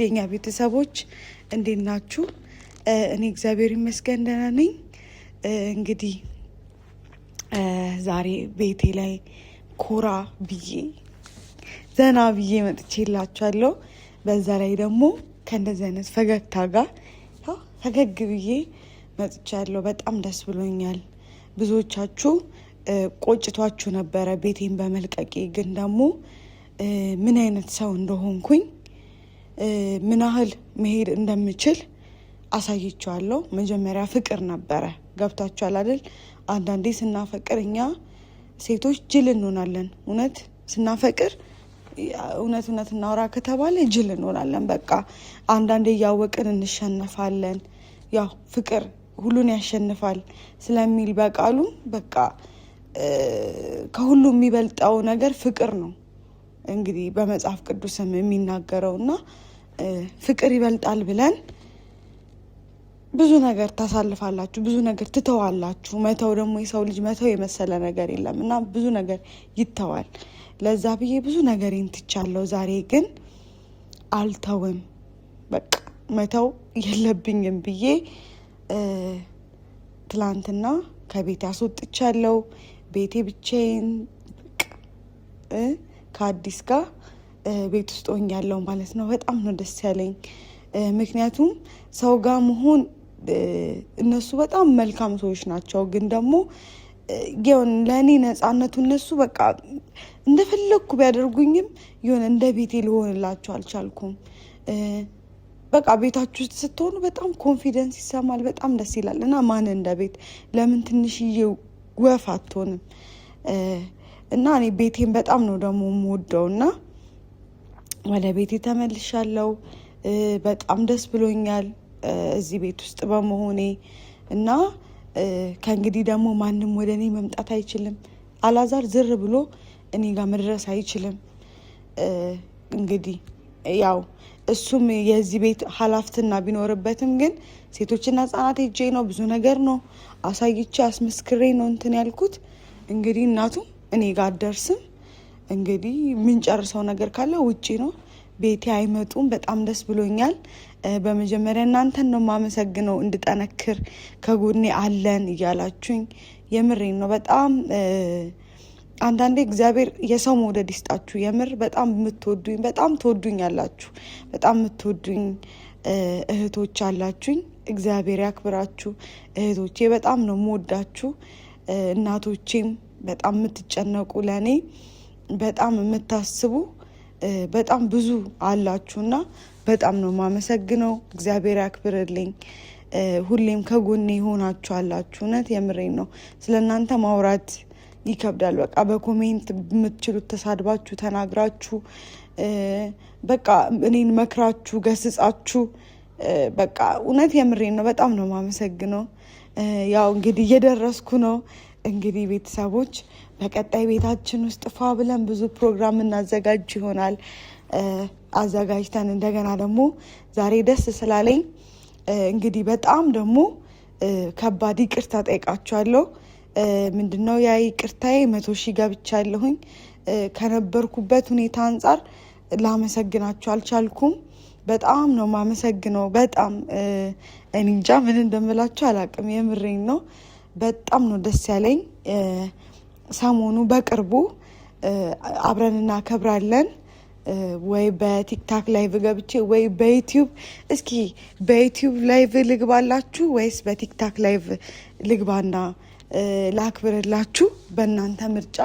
የኛ ቤተሰቦች እንዴት ናችሁ? እኔ እግዚአብሔር ይመስገን ደህና ነኝ። እንግዲህ ዛሬ ቤቴ ላይ ኮራ ብዬ ዘና ብዬ መጥቼላችኋለሁ። በዛ ላይ ደግሞ ከእንደዚህ አይነት ፈገግታ ጋር ፈገግ ብዬ መጥቻለሁ። በጣም ደስ ብሎኛል። ብዙዎቻችሁ ቆጭቷችሁ ነበረ ቤቴን በመልቀቄ፣ ግን ደግሞ ምን አይነት ሰው እንደሆንኩኝ ምን ያህል መሄድ እንደምችል አሳይቻለሁ። መጀመሪያ ፍቅር ነበረ። ገብታችኋል አይደል? አንዳንዴ ስናፈቅር እኛ ሴቶች ጅል እንሆናለን። እውነት ስናፈቅር እውነት እናውራ ከተባለ ጅል እንሆናለን። በቃ አንዳንዴ እያወቅን እንሸነፋለን። ያው ፍቅር ሁሉን ያሸንፋል ስለሚል በቃሉ በቃ ከሁሉ የሚበልጠው ነገር ፍቅር ነው እንግዲህ በመጽሐፍ ቅዱስም የሚናገረውና ፍቅር ይበልጣል ብለን ብዙ ነገር ታሳልፋላችሁ፣ ብዙ ነገር ትተዋላችሁ። መተው ደግሞ የሰው ልጅ መተው የመሰለ ነገር የለም እና ብዙ ነገር ይተዋል። ለዛ ብዬ ብዙ ነገሬን ትቻለሁ። ዛሬ ግን አልተውም፣ በቃ መተው የለብኝም ብዬ ትላንትና ከቤት አስወጥቻለሁ። ቤቴ ብቻዬን ከአዲስ ጋር ቤት ውስጥ ሆኛለሁ ማለት ነው። በጣም ነው ደስ ያለኝ። ምክንያቱም ሰው ጋር መሆን እነሱ በጣም መልካም ሰዎች ናቸው፣ ግን ደግሞ ይሁን ለእኔ ነፃነቱ እነሱ በቃ እንደፈለግኩ ቢያደርጉኝም ይሁን እንደ ቤቴ ሊሆንላቸው አልቻልኩም። በቃ ቤታችሁ ውስጥ ስትሆኑ በጣም ኮንፊደንስ ይሰማል፣ በጣም ደስ ይላል። እና ማን እንደ ቤት ለምን ትንሽዬ ወፍ አትሆንም? እና እኔ ቤቴን በጣም ነው ደግሞ የምወደው እና ወደ ቤቴ ተመልሻለሁ። በጣም ደስ ብሎኛል እዚህ ቤት ውስጥ በመሆኔ እና ከእንግዲህ ደግሞ ማንም ወደ እኔ መምጣት አይችልም። አላዛር ዝር ብሎ እኔ ጋር መድረስ አይችልም። እንግዲህ ያው እሱም የዚህ ቤት ኃላፊነት ቢኖርበትም ግን ሴቶችና ህጻናት ሄጄ ነው ብዙ ነገር ነው አሳይቼ አስመስክሬ ነው እንትን ያልኩት። እንግዲህ እናቱም እኔ ጋር አትደርስም። እንግዲህ የምንጨርሰው ነገር ካለ ውጪ ነው፣ ቤቴ አይመጡም። በጣም ደስ ብሎኛል። በመጀመሪያ እናንተን ነው የማመሰግነው፣ እንድጠነክር ከጎኔ አለን እያላችሁኝ የምሬን ነው። በጣም አንዳንዴ እግዚአብሔር የሰው መውደድ ይስጣችሁ። የምር በጣም የምትወዱኝ በጣም ትወዱኝ አላችሁ፣ በጣም የምትወዱኝ እህቶች አላችሁኝ። እግዚአብሔር ያክብራችሁ እህቶቼ። በጣም ነው የምወዳችሁ። እናቶቼም በጣም የምትጨነቁ ለእኔ በጣም የምታስቡ በጣም ብዙ አላችሁና በጣም ነው የማመሰግነው። እግዚአብሔር ያክብርልኝ። ሁሌም ከጎኔ ሆናችሁ አላችሁ። እውነት የምሬን ነው። ስለ እናንተ ማውራት ይከብዳል። በቃ በኮሜንት የምትችሉት ተሳድባችሁ ተናግራችሁ በቃ እኔን መክራችሁ ገስጻችሁ በቃ እውነት የምሬን ነው። በጣም ነው የማመሰግነው። ያው እንግዲህ እየደረስኩ ነው። እንግዲህ ቤተሰቦች በቀጣይ ቤታችን ውስጥ ፏ ብለን ብዙ ፕሮግራም እናዘጋጅ ይሆናል። አዘጋጅተን እንደገና ደግሞ ዛሬ ደስ ስላለኝ እንግዲህ በጣም ደግሞ ከባድ ይቅርታ ጠይቃችኋለሁ። ምንድነው ያ ይቅርታዬ? 100,000 ገብቻለሁኝ። ከነበርኩበት ሁኔታ አንጻር ላመሰግናችሁ አልቻልኩም። በጣም ነው ማመሰግነው። በጣም እኔ እንጃ ምን እንደምላችሁ አላውቅም። የምሬን ነው። በጣም ነው ደስ ያለኝ። ሰሞኑ በቅርቡ አብረን እናከብራለን። ወይ በቲክታክ ላይቭ ገብቼ ወይ በዩቲዩብ፣ እስኪ በዩቲዩብ ላይቭ ልግባላችሁ ወይስ በቲክታክ ላይቭ ልግባና ላክብርላችሁ? በእናንተ ምርጫ።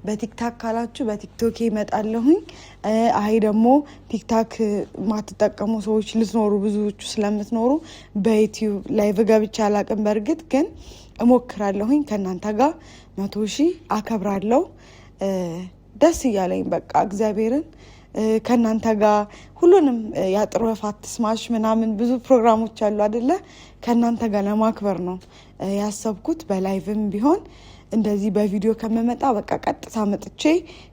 በቲክታክ ካላችሁ በቲክቶክ ይመጣለሁኝ። አይ ደግሞ ቲክታክ ማትጠቀሙ ሰዎች ልትኖሩ ብዙዎቹ ስለምትኖሩ በዩቲዩብ ላይቭ ገብቼ አላቅም። በእርግጥ ግን እሞክራለሁኝ። ከእናንተ ጋር 100,000 አከብራለሁ። ደስ እያለኝ በቃ እግዚአብሔርን ከእናንተ ጋር ሁሉንም ያጥሩ ወፋት ስማሽ ምናምን ብዙ ፕሮግራሞች አሉ አይደለ? ከእናንተ ጋር ለማክበር ነው ያሰብኩት። በላይቭም ቢሆን እንደዚህ በቪዲዮ ከመመጣ በቃ ቀጥታ መጥቼ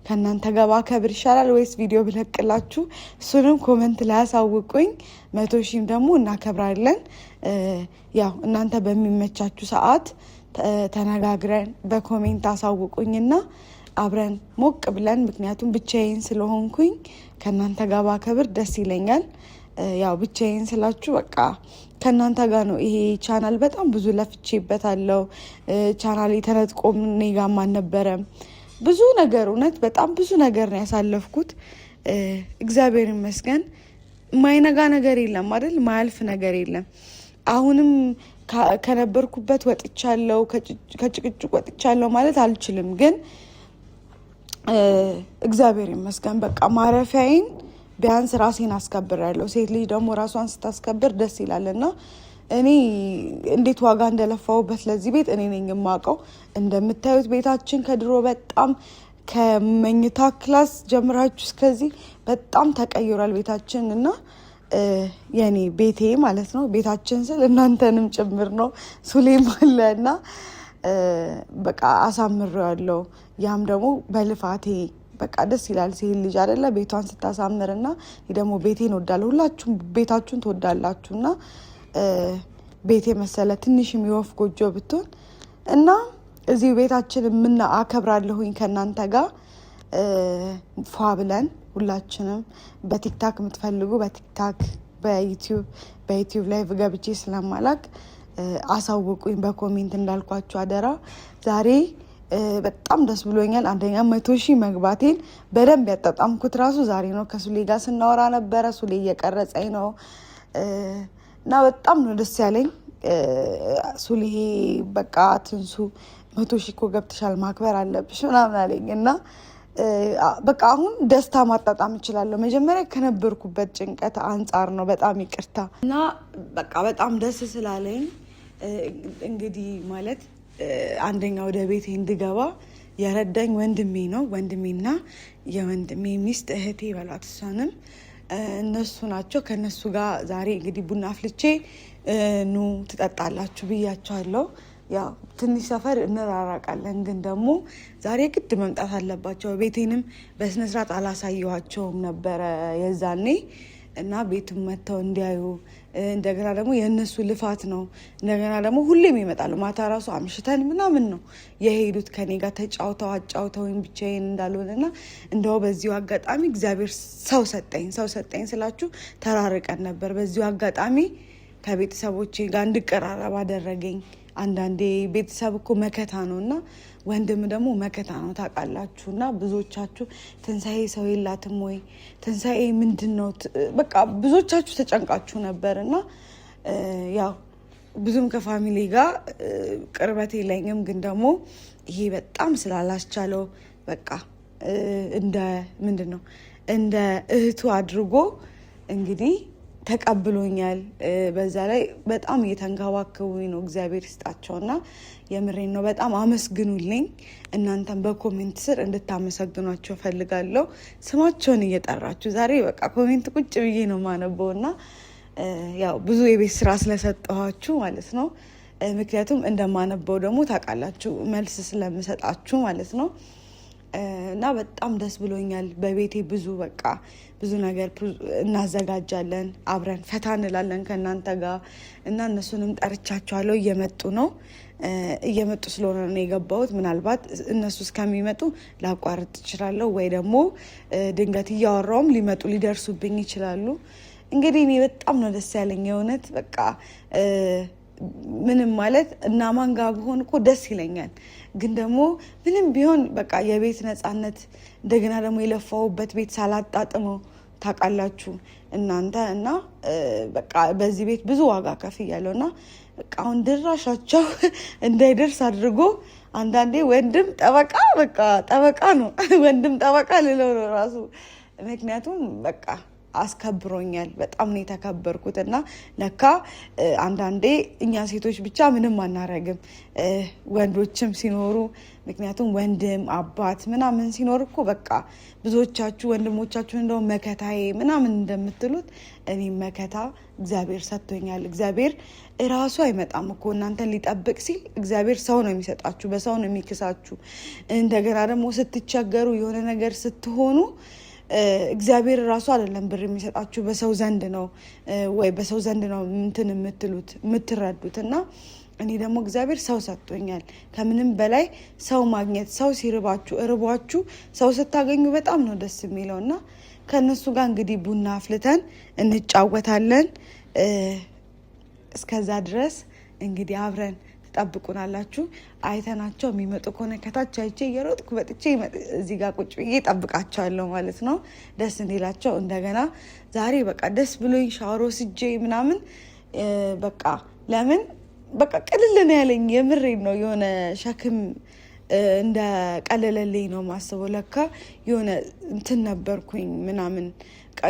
ከእናንተ ጋር ባከብር ይሻላል ወይስ ቪዲዮ ብለቅላችሁ? እሱንም ኮመንት ላይ አሳውቁኝ። 100,000 ደግሞ እናከብራለን። ያው እናንተ በሚመቻችሁ ሰዓት ተነጋግረን በኮሜንት አሳውቁኝና አብረን ሞቅ ብለን፣ ምክንያቱም ብቻዬን ስለሆንኩኝ ከእናንተ ጋር ባከብር ደስ ይለኛል። ያው ብቻዬን ስላችሁ በቃ ከእናንተ ጋር ነው። ይሄ ቻናል በጣም ብዙ ለፍቼበታለሁ። ቻናል ተነጥቆም እኔ ጋርም አልነበረም። ብዙ ነገር እውነት በጣም ብዙ ነገር ነው ያሳለፍኩት። እግዚአብሔር ይመስገን። ማይነጋ ነገር የለም አይደል? ማያልፍ ነገር የለም። አሁንም ከነበርኩበት ወጥቻለሁ፣ ከጭቅጭቅ ወጥቻለሁ ማለት አልችልም፣ ግን እግዚአብሔር ይመስገን በቃ ማረፊያዬን ቢያንስ ራሴን አስከብራለሁ። ሴት ልጅ ደግሞ ራሷን ስታስከብር ደስ ይላልና እኔ እንዴት ዋጋ እንደለፋውበት ለዚህ ቤት እኔ ነኝ የማውቀው። እንደምታዩት ቤታችን ከድሮ በጣም ከመኝታ ክላስ ጀምራችሁ እስከዚህ በጣም ተቀይሯል ቤታችን እና የኔ ቤቴ ማለት ነው። ቤታችን ስል እናንተንም ጭምር ነው። ሱሌም አለ እና በቃ አሳምሬዋለሁ። ያም ደግሞ በልፋቴ በቃ ደስ ይላል። ሴት ልጅ አይደለ ቤቷን ስታሳምርና ደግሞ ቤቴን እወዳለሁ። ሁላችሁም ቤታችሁን ትወዳላችሁና ቤቴ መሰለ ትንሽም የወፍ ጎጆ ብትሆን እና እዚህ ቤታችን አከብራለሁኝ ከእናንተ ጋር ፏ ብለን ሁላችንም። በቲክታክ የምትፈልጉ በቲክታክ በዩቲዩብ ላይ ገብቼ ስለማላክ አሳውቁኝ በኮሜንት እንዳልኳችሁ አደራ። ዛሬ በጣም ደስ ብሎኛል። አንደኛ 100,000 መግባቴን በደንብ ያጣጣምኩት ራሱ ዛሬ ነው። ከሱሌ ጋር ስናወራ ነበረ። ሱሌ እየቀረጸኝ ነው እና በጣም ነው ደስ ያለኝ። ሱሌ በቃ ትንሱ 100,000 እኮ ገብተሻል ማክበር አለብሽ ምናምን አለኝ እና በቃ አሁን ደስታ ማጣጣም እችላለሁ። መጀመሪያ ከነበርኩበት ጭንቀት አንጻር ነው። በጣም ይቅርታ እና በቃ በጣም ደስ ስላለኝ እንግዲህ ማለት አንደኛ ወደ ቤቴ እንድገባ የረዳኝ ወንድሜ ነው። ወንድሜና የወንድሜ ሚስት እህቴ በሏት፣ እሷንም እነሱ ናቸው። ከነሱ ጋር ዛሬ እንግዲህ ቡና አፍልቼ ኑ ትጠጣላችሁ ብያቸዋለሁ። ያው ትንሽ ሰፈር እንራራቃለን፣ ግን ደግሞ ዛሬ ግድ መምጣት አለባቸው። ቤቴንም በስነስርዓት አላሳየኋቸውም ነበረ የዛኔ እና ቤቱን መጥተው እንዲያዩ እንደገና ደግሞ የእነሱ ልፋት ነው። እንደገና ደግሞ ሁሌም ይመጣሉ። ማታ ራሱ አምሽተን ምናምን ነው የሄዱት ከኔ ጋር ተጫውተው አጫውተውኝ ብቻዬን እንዳልሆነና እንደው በዚሁ አጋጣሚ እግዚአብሔር ሰው ሰጠኝ ስላችሁ ተራርቀን ነበር። በዚሁ አጋጣሚ ከቤተሰቦቼ ጋር እንድቀራረብ አደረገኝ። አንዳንዴ ቤተሰብ እኮ መከታ ነው እና ወንድም ደግሞ መከታ ነው ታውቃላችሁ። እና ብዙዎቻችሁ ትንሣኤ ሰው የላትም ወይ ትንሣኤ ምንድን ነው በቃ ብዙዎቻችሁ ተጨንቃችሁ ነበር እና ያው ብዙም ከፋሚሊ ጋር ቅርበት የለኝም፣ ግን ደግሞ ይሄ በጣም ስላላስቻለው በቃ እንደ ምንድን ነው እንደ እህቱ አድርጎ እንግዲህ ተቀብሎኛል። በዛ ላይ በጣም እየተንከባከቡኝ ነው። እግዚአብሔር ይስጣቸውና የምሬን ነው። በጣም አመስግኑልኝ። እናንተም በኮሜንት ስር እንድታመሰግኗቸው ፈልጋለሁ። ስማቸውን እየጠራችሁ ዛሬ በቃ ኮሜንት ቁጭ ብዬ ነው ማነበው እና ያው ብዙ የቤት ስራ ስለሰጠኋችሁ ማለት ነው። ምክንያቱም እንደማነበው ደግሞ ታውቃላችሁ መልስ ስለምሰጣችሁ ማለት ነው። እና በጣም ደስ ብሎኛል። በቤቴ ብዙ ነገር እናዘጋጃለን፣ አብረን ፈታ እንላለን ከእናንተ ጋር እና እነሱንም ጠርቻቸዋለሁ። እየመጡ ስለሆነ ነው የገባሁት። ምናልባት እነሱ እስከሚመጡ ላቋርጥ እችላለሁ፣ ወይ ደግሞ ድንገት እያወራውም ሊደርሱብኝ ይችላሉ። እንግዲህ እኔ በጣም ነው ደስ ያለኝ የእውነት በቃ ምንም ማለት እና ማን ጋር ብሆን እኮ ደስ ይለኛል፣ ግን ደግሞ ምንም ቢሆን በቃ የቤት ነፃነት እንደገና ደግሞ የለፋውበት ቤት ሳላጣጥመው ታውቃላችሁ እናንተ እና በቃ በዚህ ቤት ብዙ ዋጋ ከፍያለሁ እና በቃ አሁን ድራሻቸው እንዳይደርስ አድርጎ አንዳንዴ ወንድም ጠበቃ ነው ወንድም ጠበቃ ልለው ነው ራሱ። ምክንያቱም በቃ አስከብሮኛል። በጣም ነው የተከበርኩት እና ለካ አንዳንዴ እኛ ሴቶች ብቻ ምንም አናረግም ወንዶችም ሲኖሩ፣ ምክንያቱም ወንድም አባት ምናምን ሲኖር እኮ በቃ ብዙዎቻችሁ ወንድሞቻችሁ እንደው መከታዬ ምናምን እንደምትሉት እኔም መከታ እግዚአብሔር ሰጥቶኛል። እግዚአብሔር እራሱ አይመጣም እኮ እናንተን ሊጠብቅ ሲል እግዚአብሔር ሰው ነው የሚሰጣችሁ፣ በሰው ነው የሚክሳችሁ። እንደገና ደግሞ ስትቸገሩ የሆነ ነገር ስትሆኑ እግዚአብሔር ራሱ አይደለም ብር የሚሰጣችሁ፣ በሰው ዘንድ ነው ወይ በሰው ዘንድ ነው እንትን የምትረዱት። እና እኔ ደግሞ እግዚአብሔር ሰው ሰጥቶኛል። ከምንም በላይ ሰው ማግኘት፣ ሰው ሲርባችሁ እርቧችሁ ሰው ስታገኙ በጣም ነው ደስ የሚለው እና ከነሱ ጋር እንግዲህ ቡና አፍልተን እንጫወታለን። እስከዛ ድረስ እንግዲህ አብረን ትጠብቁናላችሁ። አይተናቸው የሚመጡ ከሆነ ከታች አይቼ እየሮጥኩ መጥቼ እዚህ ጋር ቁጭ ብዬ እጠብቃቸዋለሁ ማለት ነው፣ ደስ እንዲላቸው። እንደገና ዛሬ በቃ ደስ ብሎኝ ሻወር ወስጄ ምናምን በቃ ለምን በቃ ቅልል ነው ያለኝ። የምሬን ነው። የሆነ ሸክም እንደ ቀለለልኝ ነው ማስበው። ለካ የሆነ እንትን ነበርኩኝ ምናምን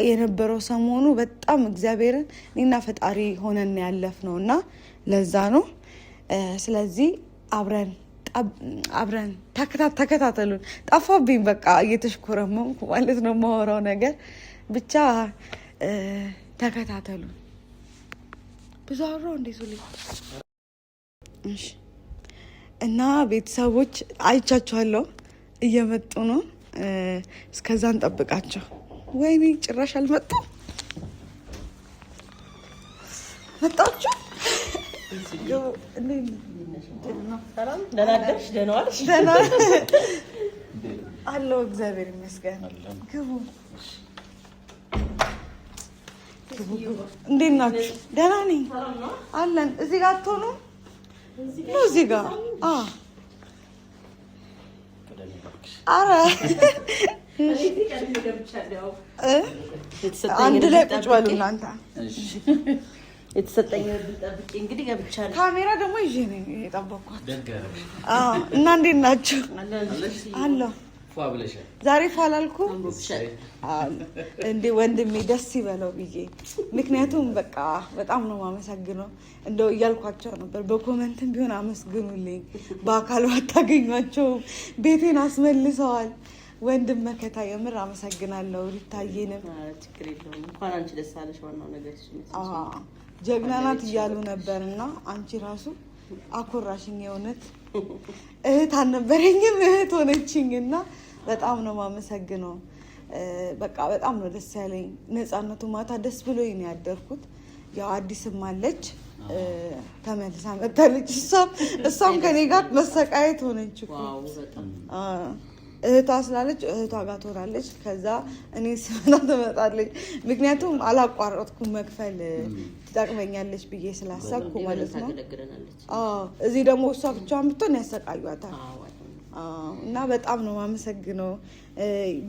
የነበረው ሰሞኑ በጣም እግዚአብሔርን እኔና ፈጣሪ ሆነን ያለፍ ነው እና ለዛ ነው። ስለዚህ አብረን ተከታተሉን። ጠፋብኝ በቃ እየተሽኮረመምኩ ማለት ነው የማወራው ነገር ብቻ ተከታተሉን። ብዙ አወራው እንዴት ሁሌ እሺ። እና ቤተሰቦች አይቻችኋለሁ፣ እየመጡ ነው። እስከዛ እንጠብቃቸው። ወይኔ ጭራሽ አልመጡም። መጣችሁ? ደህና አለው። እግዚአብሔር ይመስገን። ግቡ። እንዴት ናችሁ? ደህና ነኝ አለን። እዚህ ጋር አትሆኑም? እዚህ ጋር አረ አንድ ላይ ቁጭ በሉ እናንተ። የተሰጠኝ ጠብቄ እንግዲህ ገብቻለሁ። ካሜራ ደግሞ ይዤ ነው የጠበኳት። እና እንዴት ናችሁ? አለሁ። ዛሬ ፋላልኩም እንዴ ወንድሜ ደስ ይበለው ብዬ፣ ምክንያቱም በቃ በጣም ነው የማመሰግነው። እንደው እያልኳቸው ነበር በኮመንትም ቢሆን አመስግኑልኝ። በአካል ባታገኟቸውም ቤቴን አስመልሰዋል። ወንድም መከታ የምር አመሰግናለሁ። ሪታዬንም ችግር የለውም እንኳን አንቺ ደስ አለሽ። ዋናው ነገር ጀግና ናት እያሉ ነበር እና አንቺ ራሱ አኮራሽኝ። የእውነት እህት አልነበረኝም እህት ሆነችኝ እና በጣም ነው የማመሰግነው። በቃ በጣም ነው ደስ ያለኝ። ነፃነቱ ማታ ደስ ብሎኝ ነው ያደርኩት። ያው አዲስም አለች ተመልሳ መጣለች። እሷም ከኔ ጋር መሰቃየት ሆነች እኮ እህቷ ስላለች እህቷ ጋር ትሆናለች። ከዛ እኔ ስመጣ ትመጣለች። ምክንያቱም አላቋረጥኩም መክፈል ትጠቅመኛለች ብዬ ስላሰብኩ ማለት ነው። እዚህ ደግሞ እሷ ብቻዋን ብትሆን ያሰቃዩታል እና በጣም ነው የማመሰግነው።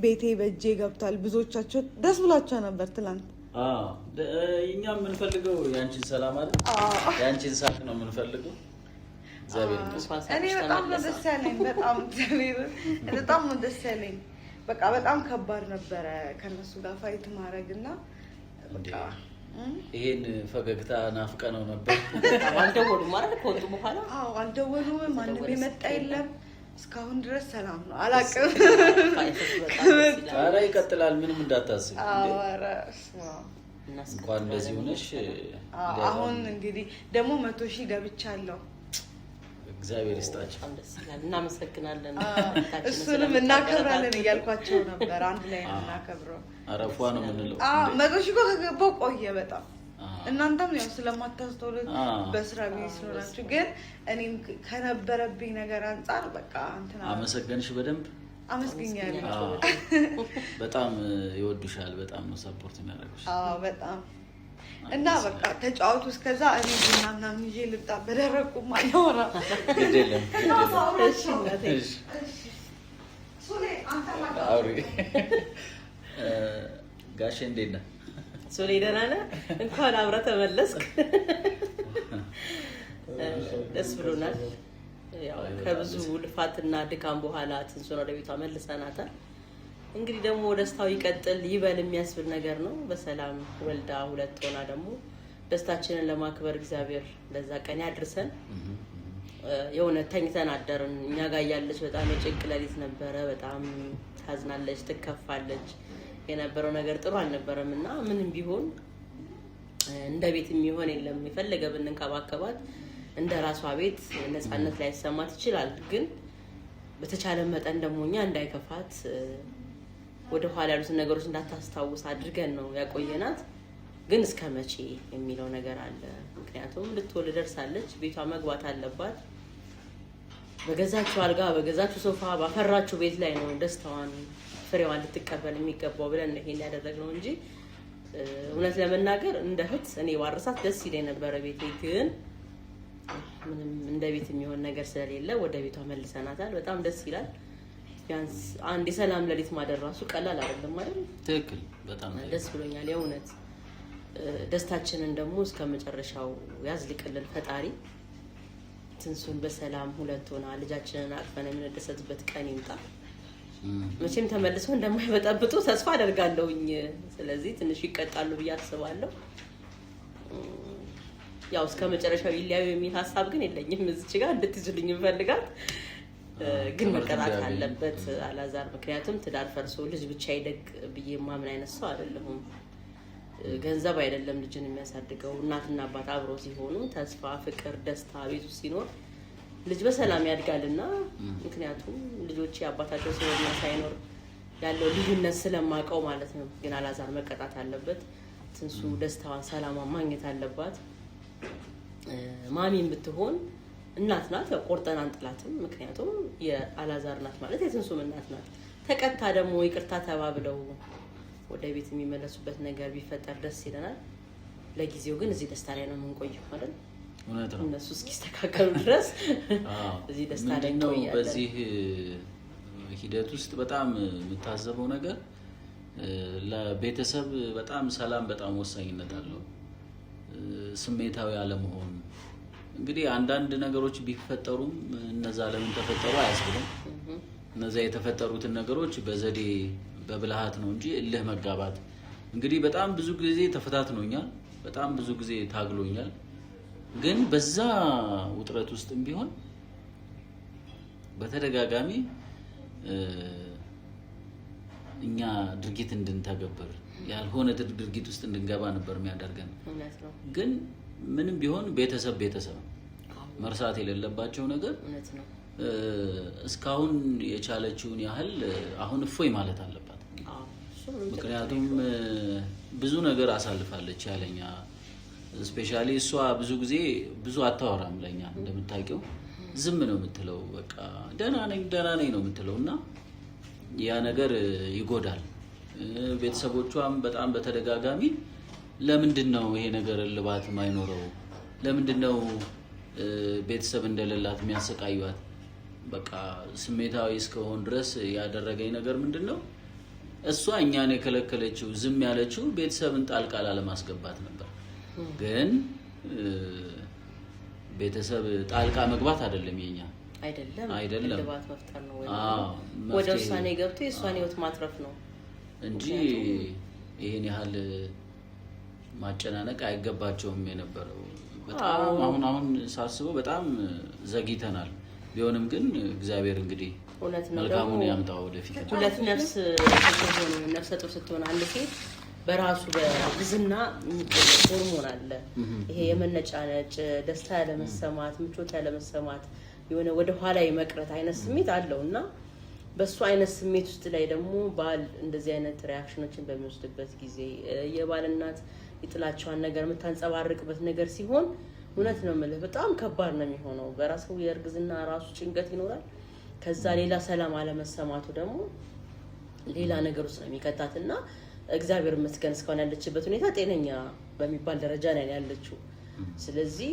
ቤቴ በእጄ ገብቷል። ብዙዎቻቸው ደስ ብሏቸው ነበር ትላንት። እኛ የምንፈልገው የአንቺን ሰላም አለ፣ የአንቺን ሳቅ ነው የምንፈልገው። እኔ በጣም ነው ደስ ያለኝ። በጣም እግዚአብሔር በጣም ነው ደስ ያለኝ። በቃ በጣም ከባድ ነበረ ከነሱ ጋር ፋይት ማድረግ እና በቃ ይሄን ፈገግታ ናፍቀነው ነበር። አልደወሉም ማለት ከወጡ በኋላ? አዎ አልደወሉም። ማንም የመጣ የለም እስካሁን ድረስ ሰላም ነው። አላውቅም። ኧረ ይቀጥላል፣ ምንም እንዳታስብ። ኧረ እንኳን እንደዚህ ሆነሽ። አሁን እንግዲህ ደግሞ 100,000 ገብቻለሁ። እግዚአብሔር ይስጣቸው። እናመሰግናለን። እሱንም እናከብራለን እያልኳቸው ነበር። አንድ ላይ ነው እናከብረው። አረፏ ነው የምንለው። 100,000 እኮ ከገባው ቆየ በጣም። እናንተም ያው ስለማታስተውሉት በስራ ቤት ስለሆናችሁ፣ ግን እኔም ከነበረብኝ ነገር አንጻር በቃ እንትና አመሰገንሽ። በደንብ አመስግኛለሁ። በጣም ይወዱሻል። በጣም ነው ሰፖርት የሚያደርጉሽ። በጣም እና በቃ ተጫወቱ። እስከዛ እኔ ቡና ምናምን ይዤ ልምጣ። በደረቁም አላወራ። ጋሼ እንዴት ነህ? ሶሌ ደህና ነህ? እንኳን አብረህ ተመለስክ። ደስ ብሎናል። ያው ከብዙ ልፋትና ድካም በኋላ ትንሱን ወደ ቤቷ መልሰናታል። እንግዲህ ደግሞ ደስታው ይቀጥል ይበል የሚያስብል ነገር ነው። በሰላም ወልዳ ሁለት ሆና ደግሞ ደስታችንን ለማክበር እግዚአብሔር ለዛ ቀን ያድርሰን። የእውነት ተኝተን አደርን። እኛ ጋር ያለች በጣም የጭንቅ ሌሊት ነበረ። በጣም ታዝናለች፣ ትከፋለች። የነበረው ነገር ጥሩ አልነበረም እና ምንም ቢሆን እንደ ቤት የሚሆን የለም። የፈለገ ብንንከባከባት እንደ ራሷ ቤት ነፃነት ላይ ሰማት ይችላል። ግን በተቻለ መጠን ደግሞ እኛ እንዳይከፋት ወደ ኋላ ያሉትን ነገሮች እንዳታስታውስ አድርገን ነው ያቆየናት። ግን እስከ መቼ የሚለው ነገር አለ። ምክንያቱም ልትወልድ ደርሳለች፣ ቤቷ መግባት አለባት። በገዛችው አልጋ፣ በገዛችው ሶፋ፣ ባፈራችው ቤት ላይ ነው ደስታዋን ፍሬዋን ልትቀበል የሚገባው ብለን ይሄን ያደረግነው እንጂ እውነት ለመናገር እንደ እህት እኔ ዋርሳት ደስ ይለኝ ነበረ። ቤቴ ግን ምንም እንደ ቤት የሚሆን ነገር ስለሌለ ወደ ቤቷ መልሰናታል። በጣም ደስ ይላል። ቢያንስ አንድ የሰላም ሌሊት ማደር ራሱ ቀላል አይደለም አይደል? ትክክል። በጣም ደስ ብሎኛል የእውነት። ደስታችንን ደግሞ እስከ መጨረሻው ያዝልቅልን ፈጣሪ። ትንሱን በሰላም ሁለት ሆና ልጃችንን አቅፈን የምንደሰትበት ቀን ይምጣ። መቼም ተመልሰው እንደማይበጠብጡ ተስፋ አደርጋለሁኝ። ስለዚህ ትንሽ ይቀጣሉ ብዬ አስባለሁ። ያው እስከ መጨረሻው ይለያዩ የሚል ሀሳብ ግን የለኝም። እዚች ጋር እንድትይዙልኝ እንፈልጋት ግን መቀጣት አለበት አላዛር። ምክንያቱም ትዳር ፈርሶ ልጅ ብቻ ይደግ ብዬ ማምን አይነት ሰው አይደለሁም። ገንዘብ አይደለም ልጅን የሚያሳድገው። እናትና አባት አብረው ሲሆኑ ተስፋ፣ ፍቅር፣ ደስታ ቤቱ ሲኖር ልጅ በሰላም ያድጋልና ምክንያቱም ልጆች አባታቸው ሲኖርና ሳይኖር ያለው ልዩነት ስለማውቀው ማለት ነው። ግን አላዛር መቀጣት አለበት። ትንሱ ደስታዋን ሰላሟን ማግኘት አለባት። ማሚን ብትሆን እናት ናት። ያው ቆርጠን አንጥላትም። ምክንያቱም የአላዛር እናት ማለት የትንሱም እናት ናት። ተቀጣ ደግሞ ይቅርታ ተባብለው ወደ ቤት የሚመለሱበት ነገር ቢፈጠር ደስ ይለናል። ለጊዜው ግን እዚህ ደስታ ላይ ነው የምንቆየው ማለት ነው። እነሱ እስኪስተካከሉ ድረስ እዚህ ደስታ ላይ እንቆያለን። በዚህ ሂደት ውስጥ በጣም የምታዘበው ነገር ለቤተሰብ በጣም ሰላም በጣም ወሳኝነት አለው። ስሜታዊ አለመሆን እንግዲህ አንዳንድ ነገሮች ቢፈጠሩም እነዛ ለምን ተፈጠሩ አያስብልም። እነዛ የተፈጠሩትን ነገሮች በዘዴ በብልሃት ነው እንጂ እልህ መጋባት እንግዲህ በጣም ብዙ ጊዜ ተፈታትኖኛል። በጣም ብዙ ጊዜ ታግሎኛል። ግን በዛ ውጥረት ውስጥም ቢሆን በተደጋጋሚ እኛ ድርጊት እንድንተገብር ያልሆነ ድርጊት ውስጥ እንድንገባ ነበር የሚያደርገን። ግን ምንም ቢሆን ቤተሰብ መርሳት የሌለባቸው ነገር እስካሁን የቻለችውን ያህል አሁን እፎይ ማለት አለባት። ምክንያቱም ብዙ ነገር አሳልፋለች ያለኛ። ስፔሻሊ እሷ ብዙ ጊዜ ብዙ አታወራም ለኛ እንደምታውቂው ዝም ነው የምትለው። በቃ ደህና ነኝ ነው የምትለው እና ያ ነገር ይጎዳል። ቤተሰቦቿም በጣም በተደጋጋሚ ለምንድነው ይሄ ነገር ልባት ማይኖረው? ለምንድነው ቤተሰብ እንደሌላት የሚያሰቃዩት? በቃ ስሜታዊ እስከሆን ድረስ ያደረገኝ ነገር ምንድነው? እሷ እኛን የከለከለችው ዝም ያለችው ቤተሰብን ጣልቃ ላለማስገባት ነበር። ግን ቤተሰብ ጣልቃ መግባት አይደለም የኛ አይደለም ልባት መፍጠር ነው ወደ ውሳኔ ገብቶ የሷን ህይወት ማትረፍ ነው እንጂ ይሄን ያህል ማጨናነቅ አይገባቸውም የነበረው። በጣም አሁን ሳስበው በጣም ዘግይተናል። ቢሆንም ግን እግዚአብሔር እንግዲህ መልካሙን ያምጣው ወደፊት። ሁለት ነፍሰ ጡር ስትሆን አንድ ሴት በራሱ በግዝና ሆርሞን አለ። ይሄ የመነጫነጭ ደስታ ያለመሰማት፣ ምቾት ያለመሰማት፣ የሆነ ወደ ኋላ የመቅረት አይነት ስሜት አለውና በሱ አይነት ስሜት ውስጥ ላይ ደግሞ ባል እንደዚህ አይነት ሪአክሽኖችን በሚወስድበት ጊዜ የባል እናት የጥላቻዋን ነገር የምታንጸባርቅበት ነገር ሲሆን እውነት ነው የምልህ በጣም ከባድ ነው የሚሆነው። በራሱ የእርግዝና ራሱ ጭንቀት ይኖራል። ከዛ ሌላ ሰላም አለመሰማቱ ደግሞ ሌላ ነገር ውስጥ ነው የሚከታትና እግዚአብሔር ይመስገን እስካሁን ያለችበት ሁኔታ ጤነኛ በሚባል ደረጃ ላይ ያለችው። ስለዚህ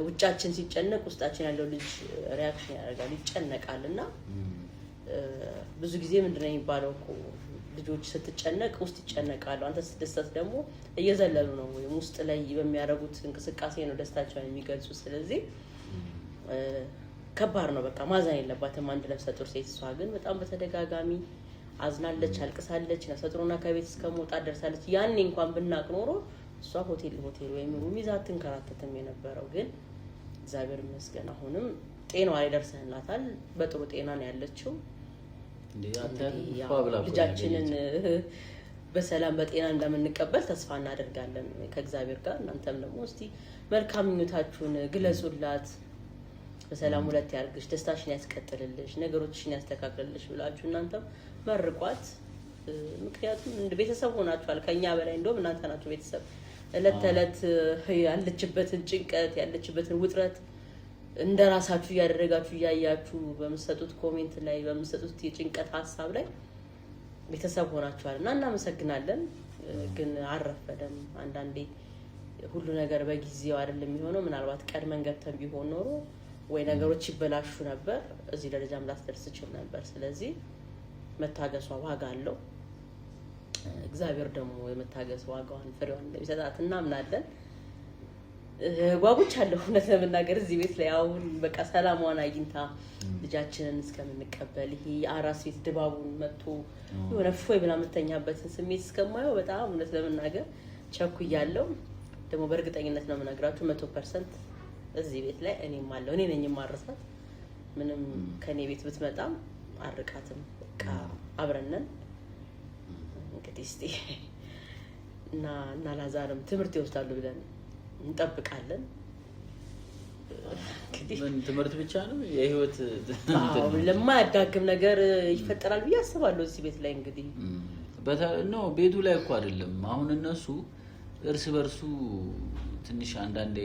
ውጫችን ሲጨነቅ ውስጣችን ያለው ልጅ ሪአክሽን ያደርጋል፣ ይጨነቃልና ብዙ ጊዜ ምንድነው የሚባለው እኮ ልጆች ስትጨነቅ ውስጥ ይጨነቃሉ። አንተ ስትደሰት ደግሞ እየዘለሉ ነው ወይም ውስጥ ላይ በሚያደርጉት እንቅስቃሴ ነው ደስታቸውን የሚገልጹት። ስለዚህ ከባድ ነው። በቃ ማዘን የለባትም አንድ ነፍሰ ጡር ሴት። እሷ ግን በጣም በተደጋጋሚ አዝናለች፣ አልቅሳለች። ነፍሰ ጡርና ከቤት እስከመውጣት ደርሳለች። ያኔ እንኳን ብናቅ ኖሮ እሷ ሆቴል ወይም ሩም ይዛ አትንከራተትም የነበረው። ግን እግዚአብሔር ይመስገን አሁንም ጤናዋ ላይ ደርሰንላታል። በጥሩ ጤና ነው ያለችው። ልጃችንን በሰላም በጤና እንደምንቀበል ተስፋ እናደርጋለን ከእግዚአብሔር ጋር። እናንተም ደግሞ እስቲ መልካም ምኞታችሁን ግለጹላት። በሰላም ሁለት ያርግሽ፣ ደስታሽን ያስቀጥልልሽ፣ ነገሮችሽን ያስተካክልልሽ ብላችሁ እናንተም መርቋት። ምክንያቱም ቤተሰብ ሆናችኋል ከኛ በላይ እንደውም እናንተ ናችሁ ቤተሰብ። እለት ተእለት ያለችበትን ጭንቀት ያለችበትን ውጥረት እንደራሳችሁ እያደረጋችሁ እያያችሁ በምትሰጡት ኮሜንት ላይ በምትሰጡት የጭንቀት ሀሳብ ላይ ቤተሰብ ሆናችኋልና እናመሰግናለን። ግን አረፈደም አንዳንዴ ሁሉ ነገር በጊዜው አይደለም የሚሆነው። ምናልባት ቀድመን ገብተን ቢሆን ኖሮ ወይ ነገሮች ይበላሹ ነበር፣ እዚህ ደረጃም ላትደርስ ይችል ነበር። ስለዚህ መታገሷ ዋጋ አለው። እግዚአብሔር ደግሞ የመታገስ ዋጋዋን ፍሬዋን እንደሚሰጣት እናምናለን። ጓጉቻለሁ እውነት ለመናገር እዚህ ቤት ላይ አሁን በቃ ሰላሟን አግኝታ ልጃችንን እስከምንቀበል ይሄ የአራስ ቤት ድባቡን መጥቶ የሆነ ፎይ ብላ የምተኛበትን ስሜት እስከማየው በጣም እውነት ለመናገር ቸኩያለሁ። ደግሞ በእርግጠኝነት ነው የምነግራችሁ 100% እዚህ ቤት ላይ እኔም አለሁ። እኔ ነኝ የማርሳት። ምንም ከኔ ቤት ብትመጣም አርቃትም። በቃ አብረን ነን። እንግዲህ እስቲ እና ላዛርም ትምህርት ይወስዳሉ ብለን እንጠብቃለን። ምን ትምህርት ብቻ ነው የህይወት ለማያዳግም ነገር ይፈጠራል ብዬ አስባለሁ እዚህ ቤት ላይ። እንግዲህ ነው ቤቱ ላይ እኮ አይደለም አሁን እነሱ እርስ በርሱ ትንሽ አንዳንዴ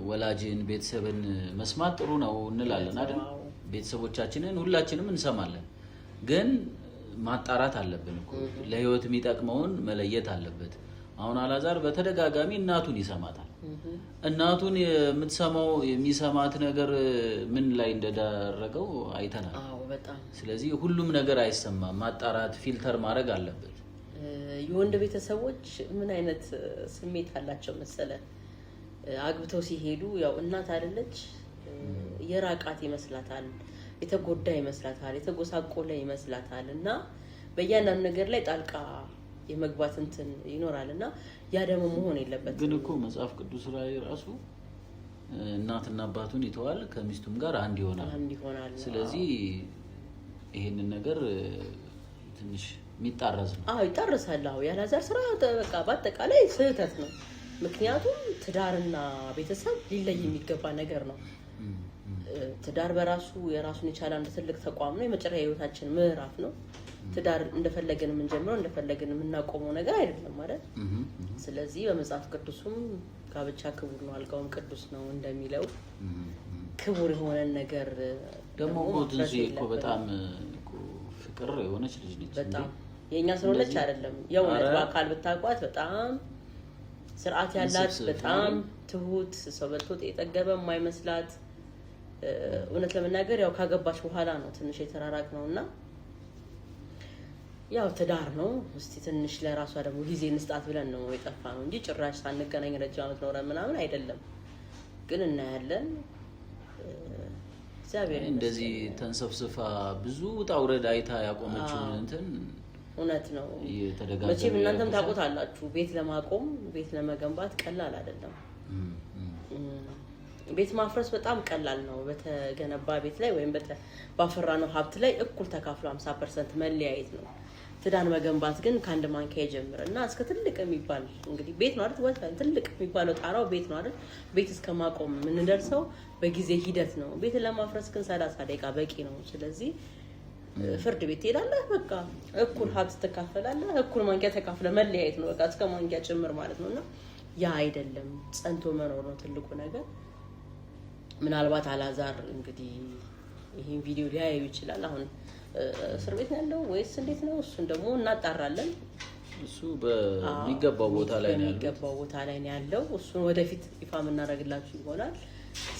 ወላጅን ቤተሰብን መስማት ጥሩ ነው እንላለን አይደል? ቤተሰቦቻችንን ሁላችንም እንሰማለን። ግን ማጣራት አለብን እኮ ለህይወት የሚጠቅመውን መለየት አለበት። አሁን አላዛር በተደጋጋሚ እናቱን ይሰማታል። እናቱን የምትሰማው የሚሰማት ነገር ምን ላይ እንደደረገው አይተናል። ስለዚህ ሁሉም ነገር አይሰማም። ማጣራት ፊልተር ማድረግ አለበት። የወንድ ቤተሰቦች ምን አይነት ስሜት አላቸው መሰለ? አግብተው ሲሄዱ ያው እናት አይደለች፣ የራቃት ይመስላታል፣ የተጎዳ ይመስላታል፣ የተጎሳቆለ ይመስላታል እና በእያንዳንዱ ነገር ላይ ጣልቃ የመግባት እንትን ይኖራልና ያ ደግሞ መሆን የለበትም። ግን እኮ መጽሐፍ ቅዱስ ላይ ራሱ እናትና አባቱን ይተዋል ከሚስቱም ጋር አንድ ይሆናል። ስለዚህ ይሄንን ነገር ትንሽ የሚጣረስ ነው። ይጣረሳል። የአላዛር ስራ በቃ በአጠቃላይ ስህተት ነው። ምክንያቱም ትዳርና ቤተሰብ ሊለይ የሚገባ ነገር ነው። ትዳር በራሱ የራሱን የቻለ አንድ ትልቅ ተቋም ነው። የመጨረሻ የህይወታችን ምዕራፍ ነው። ትዳር እንደፈለገን የምንጀምረው እንደፈለገን የምናቆመው ነገር አይደለም ማለት። ስለዚህ በመጽሐፍ ቅዱስም ጋብቻ ክቡር ነው አልጋውም ቅዱስ ነው እንደሚለው ክቡር የሆነን ነገር ደግሞ ትንሽ እኮ በጣም ፍቅር የሆነች ልጅ ነች። በጣም የኛ ስለሆነች አይደለም የእውነት በአካል ብታውቋት በጣም ስርዓት ያላት በጣም ትሁት ሰው በልቶ የጠገበ የማይመስላት እውነት ለመናገር ያው ካገባች በኋላ ነው ትንሽ የተራራቅ ነውና ያው ትዳር ነው። እስቲ ትንሽ ለራሷ ደግሞ ጊዜ እንስጣት ብለን ነው የጠፋ ነው እንጂ ጭራሽ ሳንገናኝ ረጅም ዓመት ኖረን ምናምን አይደለም። ግን እናያለን እግዚአብሔር እንደዚህ ተንሰፍስፋ ብዙ ውጣ ውረድ አይታ ያቆመችው እንትን እውነት ነው። መቼም እናንተም ታውቁታላችሁ ቤት ለማቆም ቤት ለመገንባት ቀላል አይደለም። ቤት ማፍረስ በጣም ቀላል ነው። በተገነባ ቤት ላይ ወይም ባፈራነው ሀብት ላይ እኩል ተካፍሎ 50% መለያየት ነው። ትዳር መገንባት ግን ከአንድ ማንኪያ ይጀምርና እስከ ትልቅ የሚባል እንግዲህ ቤት ነው አይደል? ወጣ ትልቅ የሚባለው ጣራው ቤት ነው አይደል? ቤት እስከማቆም የምንደርሰው በጊዜ ሂደት ነው። ቤት ለማፍረስ ግን 30 ደቂቃ በቂ ነው። ስለዚህ ፍርድ ቤት ትሄዳለህ፣ በቃ እኩል ሀብት ትካፈላለህ፣ እኩል ማንኪያ ተካፍለ መለያየት ነው በቃ እስከ ማንኪያ ጭምር ማለት ነውና ያ አይደለም። ጸንቶ መኖር ነው ትልቁ ነገር። ምናልባት አላዛር እንግዲህ ይሄን ቪዲዮ ሊያዩ ይችላል። አሁን እስር ቤት ነው ያለው ወይስ እንዴት ነው? እሱን ደግሞ እናጣራለን። እሱ በሚገባው ቦታ ላይ ነው ያለው። በሚገባው ቦታ ላይ ነው ያለው። እሱን ወደፊት ይፋ የምናደርግላችሁ ይሆናል።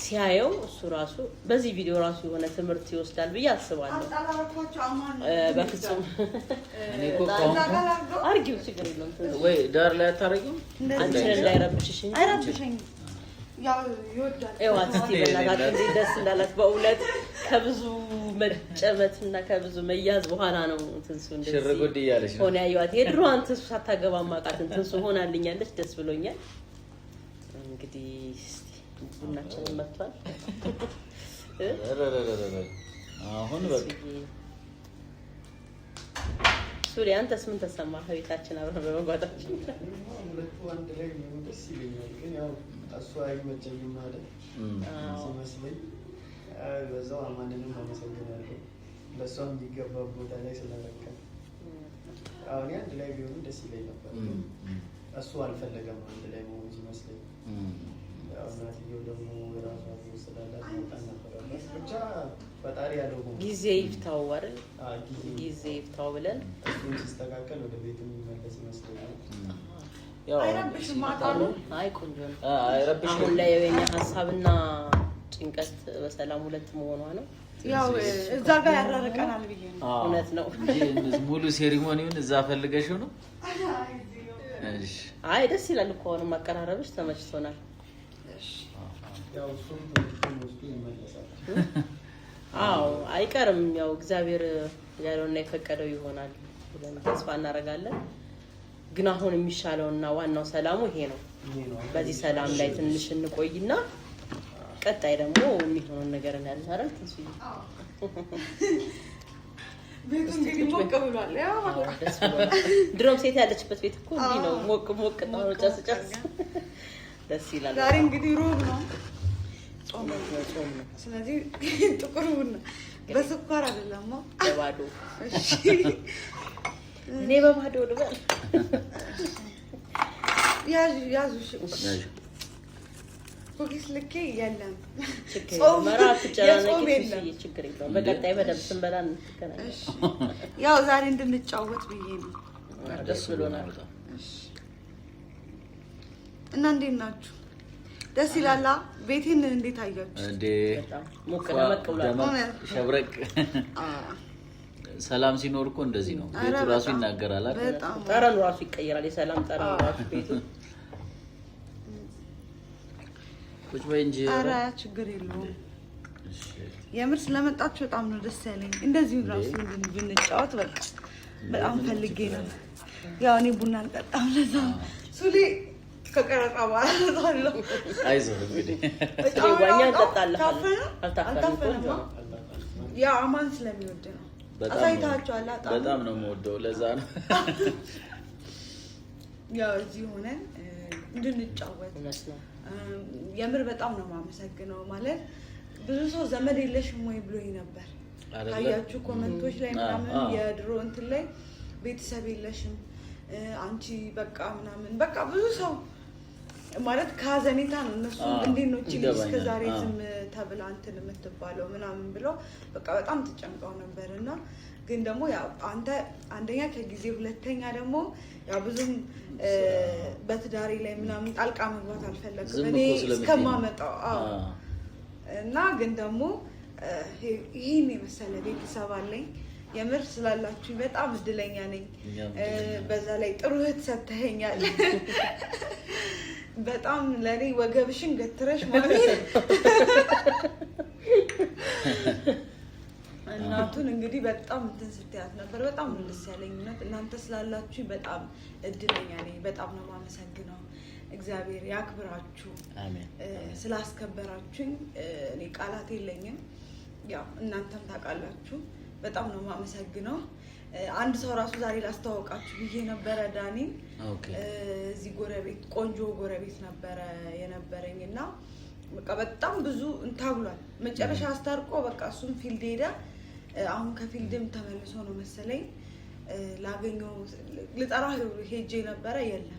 ሲያየው እሱ ራሱ በዚህ ቪዲዮ ራሱ የሆነ ትምህርት ይወስዳል ብዬ አስባለሁ። በፍጹም እኔ እኮ አርጊው ችግር የለውም ወይ ዳር ላይ አታረጊው አንቺ ላይ ረብሽሽ እንጂ አይረብሽኝ ያው ይወዳል። እስቲ በእናትህ እንዴት ደስ እንዳላት በእውነት ከብዙ መጨመትና ከብዙ መያዝ በኋላ ነው ትንሱ እንደዚህ ሽርጉድ እያለች ነው ሆነ ያዩት። የድሮዋን ትንሱ ሳታገባ ማቃት ትንሱ ሆናልኛለች። ደስ ብሎኛል። እንግዲህ እስቲ ቡናችንን መጥቷል። አሁን በቃ ሱሪያ አንተስ ምን ተሰማህ? ቤታችን አብረን በመጓዛችን ሁለቱ አንድ ላይ ነው ደስ ይለኛል። ግን ያው እሱ አይመቸኝም አይደል ሲመስለኝ በዛው አማንንም አመሰግናለሁ ለሷ የሚገባ ቦታ ላይ ስለረካ። አሁን አንድ ላይ ቢሆኑ ደስ ይለኝ ነበር። እሱ አልፈለገም አንድ ላይ መሆን ሲመስለኝ ያው እናቴ እናትየው ደግሞ የራሷ ስላላት መውጣት ነበረበት። ብቻ ፈጣሪ ያለው ጊዜ ይፍታው አይደል? ጊዜ ይፍታው ብለን እሱን ሲስተካከል ወደ ቤት የሚመለስ ይመስለኛል። አይረብሽም ማታሉ። አይ ቆንጆ ነው። አይረብሽም። አሁን ላይ የኛ ሀሳብና ጭንቀት በሰላም ሁለት መሆኗ ነው። ያው እዛ ጋር ያራርቀናል ብዬ ነው። እውነት ነው። ሙሉ ሴሪሞኒውን እዛ ፈልገሽው ነው? እሺ። አይ ደስ ይላል እኮ አሁን ማቀራረብሽ ተመችቶናል። እሺ። ያው እሱም ወስዶ ይመለሳል። አዎ አይቀርም። ያው እግዚአብሔር ያለውና የፈቀደው ይሆናል ብለን ተስፋ እናደርጋለን። ግን አሁን የሚሻለውና ዋናው ሰላሙ ይሄ ነው። በዚህ ሰላም ላይ ትንሽ እንቆይና ቀጣይ ደግሞ የሚሆነው ነገር እናያለን አይደል? ትንሽዬ ቤቱ እንግዲህ ሞቅ ብሏል። ያው ደስ ብሏል። ድሮም ሴት ያለችበት ቤት እኮ እንዲህ ነው። ሞቅ ሞቅ ነው። ጨስ ደስ ይላል። ዛሬ እንግዲህ ሮብ ነው። ጾም ነው። ስለዚህ ጥቁር ቡና በስኳር አይደለም በባዶ። እሺ እኔ በባዶ ልበል። ያዙ ኩኪስ ልኬ የለም። ጾም ችግር የለውም። በቀጣይ በደምብ ስንበላ እንገናኛለን። ያው ዛሬ እንድንጫወት ብዬ ነው። ደስ ብሎናል። እና እንዴት ናችሁ? ደስ ይላል። ቤቴን እንዴት አያችሁ? እንዴ ሞቅ ደመቅ ብሏል። ሸብረቅ ሰላም ሲኖር እኮ እንደዚህ ነው። ቤቱ ራሱ ይናገራል አይደል? ጠረኑ ራሱ ይቀየራል። የሰላም ጠረኑ ራሱ ቤቱ ቁጭ በይ እንጂ። ኧረ ችግር የለውም። የምር ስለመጣችሁ በጣም ነው ደስ ያለኝ። እንደዚህ ራሱ ብንጫወት በቃ በጣም ፈልጌ ነው። ያው እኔ ቡና አልጠጣም። ለዛ ሱሊ ከቀረጻ በኋላ አይዞህ እንግዲህ ዋኛ እንጠጣለሁ። አልታፈንም። ያው አማን ስለሚወድ ነው። አሳይታችኋል። በጣም ነው የምወደው። ለዛ ነው ያው እዚህ ሆነን እንድንጫወት የምር በጣም ነው የማመሰግነው። ማለት ብዙ ሰው ዘመድ የለሽም ወይ ብሎኝ ነበር። ታያችሁ ኮመንቶች ላይ ምናምን የድሮ እንትን ላይ ቤተሰብ የለሽም አንቺ በቃ ምናምን በቃ ብዙ ሰው ማለት ከሀዘኔታ ነው እነሱ እንዴት ነው እቺ እስከ ዛሬ ዝም ተብላ እንትን የምትባለው ምናምን ብለው በቃ በጣም ተጨንቀው ነበርና ግን ደግሞ ያው አንተ አንደኛ ከጊዜ ሁለተኛ ደግሞ ያው ብዙም በትዳሬ ላይ ምናምን ጣልቃ መግባት አልፈለግም እኔ እስከማመጣው እና ግን ደግሞ ይሄን የመሰለ ቤተሰብ አለኝ። የምር ስላላችሁ በጣም እድለኛ ነኝ። በዛ ላይ ጥሩ እህት ሰጥተኸኛል። በጣም ለኔ ወገብሽን ገትረሽ ማለት እናቱን እንግዲህ በጣም እንትን ስትያት ነበር። በጣም ነው ደስ ያለኝ። እናንተ ስላላችሁ በጣም እድለኛ ነኝ። በጣም ነው የማመሰግነው። እግዚአብሔር ያክብራችሁ። አሜን። ስላስከበራችሁኝ እኔ ቃላት የለኝም። ያው እናንተም ታውቃላችሁ። በጣም ነው የማመሰግነው። አንድ ሰው ራሱ ዛሬ ላስተዋወቃችሁ ብዬ ነበረ ዳኒን። እዚህ ጎረቤት ቆንጆ ጎረቤት ነበረ የነበረኝና በቃ በጣም ብዙ እንታግሏል። መጨረሻ አስታርቆ በቃ እሱም ፊልድ ሄደ። አሁን ከፊልድም ተመልሶ ነው መሰለኝ ላገኘው ልጠራ ሄጄ ነበረ የለም።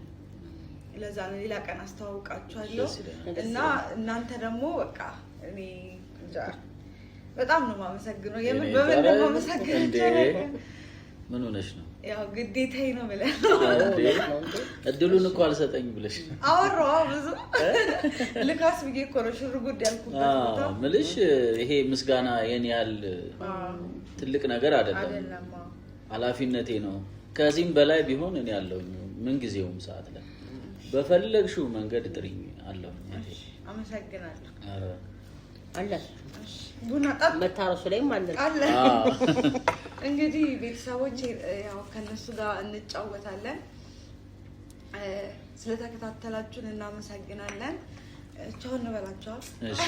ለዛ ነው ሌላ ቀን አስተዋውቃችኋለሁ። እና እናንተ ደግሞ በቃ እኔ በጣም ነው የማመሰግነው። የምን በምን ነው የማመሰግነው? ምን ሆነሽ ነው? ያው ግዴታዬ ነው ብለህ እድሉን እኮ አልሰጠኝ ብለሽ አወራሁ። ብዙ ልካስ ብዬ እኮ ነው ሽር ጉድ ያልኩበት ቦታ ምልሽ። ይሄ ምስጋና የኔ ያህል ትልቅ ነገር አይደለም፣ ኃላፊነቴ ነው። ከዚህም በላይ ቢሆን እኔ አለሁኝ ምን ጊዜውም ሰዓት ላይ በፈለግሽው መንገድ ጥሪኝ አለሁ። አመሰግናለሁ። አለ ቡና ጠጥ መታረሱ ላይም አለ። እንግዲህ ቤተሰቦች ያው ከነሱ ጋር እንጫወታለን። ስለተከታተላችሁን እናመሰግናለን። ቻው እንበላችኋል። እሺ